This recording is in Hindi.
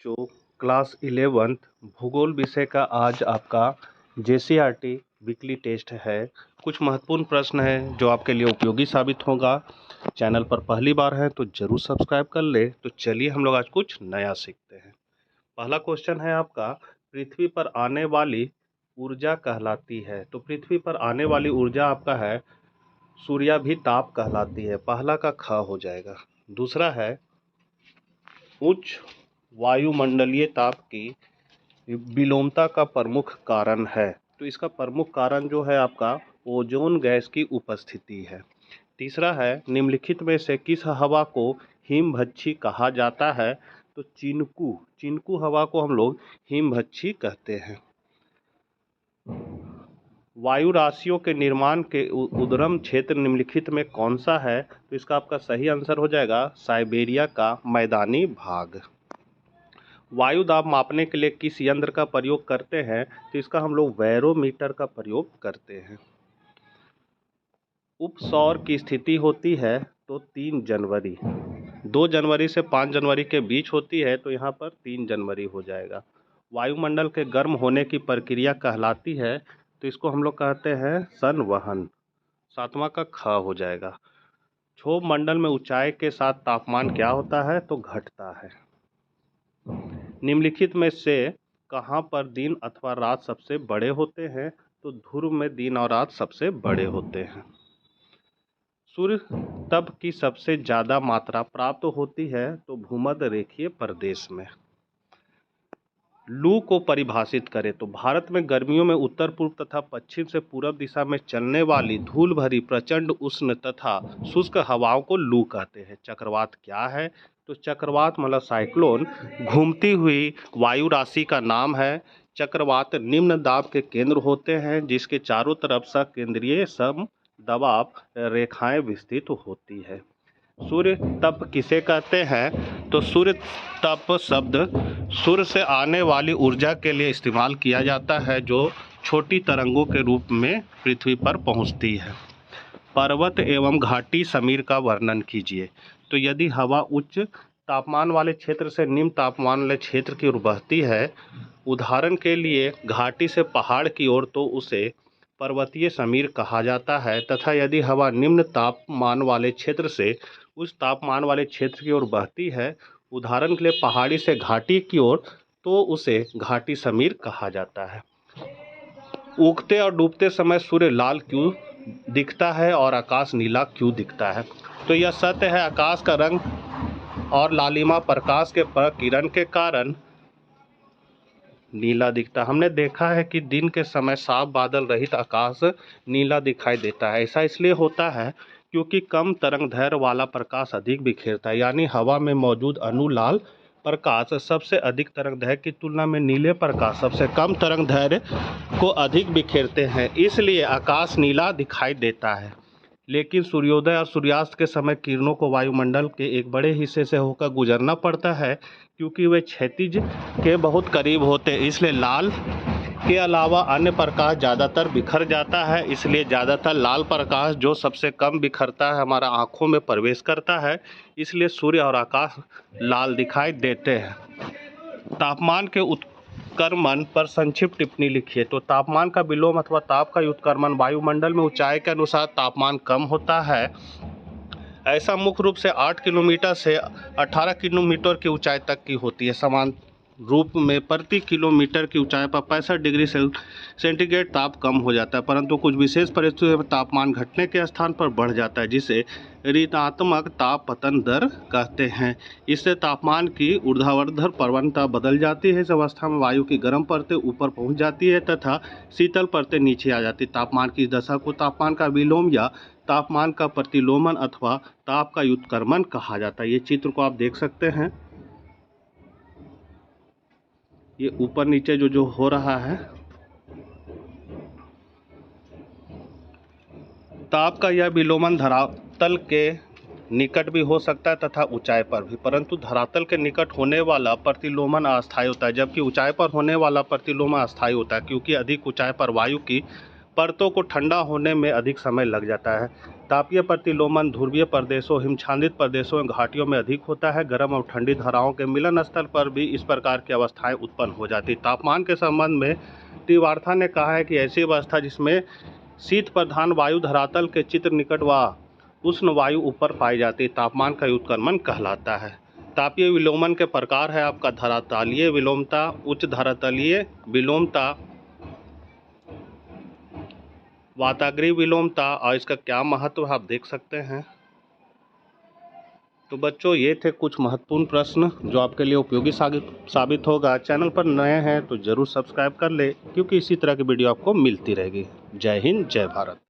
बच्चों, क्लास 11th भूगोल विषय का आज आपका JCRT वीकली टेस्ट है। कुछ महत्वपूर्ण प्रश्न हैं जो आपके लिए उपयोगी साबित होगा। चैनल पर पहली बार है तो जरूर सब्सक्राइब कर ले। तो चलिए हम लोग आज कुछ नया सीखते हैं। पहला क्वेश्चन है आपका, पृथ्वी पर आने वाली ऊर्जा कहलाती है। तो पृथ्वी पर आने वाली ऊर्जा आपका है सूर्याभिताप कहलाती है। पहला का ख हो जाएगा। दूसरा है उच्च वायुमंडलीय ताप की विलोमता का प्रमुख कारण है। तो इसका प्रमुख कारण जो है आपका ओजोन गैस की उपस्थिति है। तीसरा है निम्नलिखित में से किस हवा को हिमभच्छी कहा जाता है। तो चिनकू हवा को हम लोग हिमभच्छी कहते हैं। वायु राशियों के निर्माण के उद्गम क्षेत्र निम्नलिखित में कौन सा है। तो इसका आपका सही आंसर हो जाएगा साइबेरिया का मैदानी भाग। वायु दाब मापने के लिए किस यंत्र का प्रयोग करते हैं। तो इसका हम लोग बैरोमीटर का प्रयोग करते हैं। उपसौर की स्थिति होती है तो 3 जनवरी, 2 जनवरी से 5 जनवरी के बीच होती है। तो यहाँ पर 3 जनवरी हो जाएगा। वायुमंडल के गर्म होने की प्रक्रिया कहलाती है। तो इसको हम लोग कहते हैं संवहन। 7वां का ख हो जाएगा। क्षोभ मंडल में ऊंचाई के साथ तापमान क्या होता है। तो घटता है। निम्नलिखित में से कहाँ पर दिन अथवा रात सबसे बड़े होते हैं। तो ध्रुव में दिन और रात सबसे बड़े होते हैं। सूर्य तप की सबसे ज़्यादा मात्रा प्राप्त होती है तो भूमध्य रेखीय प्रदेश में। लू को परिभाषित करें तो भारत में गर्मियों में उत्तर पूर्व तथा पश्चिम से पूर्व दिशा में चलने वाली धूल भरी प्रचंड उष्ण तथा शुष्क हवाओं को लू कहते हैं। चक्रवात क्या है। तो चक्रवात मतलब साइक्लोन घूमती हुई वायु राशि का नाम है। चक्रवात निम्न दाब के केंद्र होते हैं जिसके चारों तरफ सकेंद्रीय सम दबाव रेखाएं विस्तृत होती है। सूर्य तप किसे कहते हैं। तो सूर्य तप शब्द सूर्य से आने वाली ऊर्जा के लिए इस्तेमाल किया जाता है जो छोटी तरंगों के रूप में पृथ्वी पर पहुंचती है। पर्वत एवं घाटी समीर का वर्णन कीजिए। तो यदि हवा उच्च तापमान वाले क्षेत्र से निम्न तापमान वाले क्षेत्र की ओर बहती है, उदाहरण के लिए घाटी से पहाड़ की ओर, तो उसे पर्वतीय समीर कहा जाता है। तथा यदि हवा निम्न तापमान वाले क्षेत्र से उस तापमान वाले क्षेत्र की ओर बहती है, उदाहरण के लिए पहाड़ी से घाटी की ओर, तो उसे घाटी समीर कहा जाता है। उगते और डूबते समय सूर्य लाल क्यों दिखता है और आकाश नीला क्यों दिखता है। तो यह सत्य है, आकाश का रंग और लालिमा प्रकाश के प्रकिरण के कारण नीला दिखता है। हमने देखा है कि दिन के समय साफ बादल रहित आकाश नीला दिखाई देता है। ऐसा इसलिए होता है क्योंकि कम तरंग दैर्घ्य वाला प्रकाश अधिक बिखेरता है, यानी हवा में मौजूद अनुलाल प्रकाश सबसे अधिक तरंग दैर्घ्य की तुलना में नीले प्रकाश सबसे कम तरंग दैर्घ्य को अधिक बिखेरते हैं, इसलिए आकाश नीला दिखाई देता है। लेकिन सूर्योदय और सूर्यास्त के समय किरणों को वायुमंडल के एक बड़े हिस्से से होकर गुजरना पड़ता है क्योंकि वे क्षैतिज के बहुत करीब होते हैं, इसलिए लाल के अलावा अन्य प्रकाश ज़्यादातर बिखर जाता है। इसलिए ज़्यादातर लाल प्रकाश जो सबसे कम बिखरता है हमारा आँखों में प्रवेश करता है, इसलिए सूर्य और आकाश लाल दिखाई देते हैं। तापमान के उत्क्रमण पर संक्षिप्त टिप्पणी लिखिए। तो तापमान का विलोम अथवा ताप का उत्क्रमण वायुमंडल में ऊंचाई के अनुसार तापमान कम होता है। ऐसा मुख्य रूप से 8 किलोमीटर से 18 किलोमीटर की ऊंचाई तक की होती है। समान रूप में प्रति किलोमीटर की ऊंचाई पर 65 डिग्री सेंटीग्रेड ताप कम हो जाता है, परंतु कुछ विशेष परिस्थितियों में तापमान घटने के स्थान पर बढ़ जाता है, जिसे ऋणात्मक ताप पतन दर कहते हैं। इससे तापमान की ऊर्ध्वाधर प्रवणता बदल जाती है। इस अवस्था में वायु की गर्म परतें ऊपर पहुंच जाती है तथा शीतल परतें नीचे आ जाती है। तापमान की दशा को तापमान का विलोम या तापमान का प्रतिलोमन अथवा ताप का उत्क्रमण कहा जाता है। ये चित्र को आप देख सकते हैं, ये ऊपर नीचे जो हो रहा है। ताप का यह विलोमन धरातल के निकट भी हो सकता है तथा ऊंचाई पर भी, परंतु धरातल के निकट होने वाला प्रतिलोमन अस्थायी होता है, जबकि ऊंचाई पर होने वाला प्रतिलोमन अस्थायी होता है, क्योंकि अधिक ऊंचाई पर वायु की परतों को ठंडा होने में अधिक समय लग जाता है। तापीय प्रतिलोमन ध्रुवीय प्रदेशों, हिमछादित प्रदेशों और घाटियों में अधिक होता है। गर्म और ठंडी धाराओं के मिलन स्थल पर भी इस प्रकार की अवस्थाएं उत्पन्न हो जाती। तापमान के संबंध में तीव्रता ने कहा है कि ऐसी अवस्था जिसमें शीत प्रधान वायु धरातल के चित्र निकट व उष्ण वायु ऊपर पाई जाती, तापमान का उत्क्रमण कहलाता है। तापीय विलोमन के प्रकार है आपका धरातलीय विलोमता, उच्च धरातलीय विलोमता, वाताग्रीय विलोमता, और इसका क्या महत्व आप देख सकते हैं। तो बच्चों, ये थे कुछ महत्वपूर्ण प्रश्न जो आपके लिए उपयोगी साबित होगा। चैनल पर नए हैं तो ज़रूर सब्सक्राइब कर ले, क्योंकि इसी तरह की वीडियो आपको मिलती रहेगी। जय हिंद, जय भारत।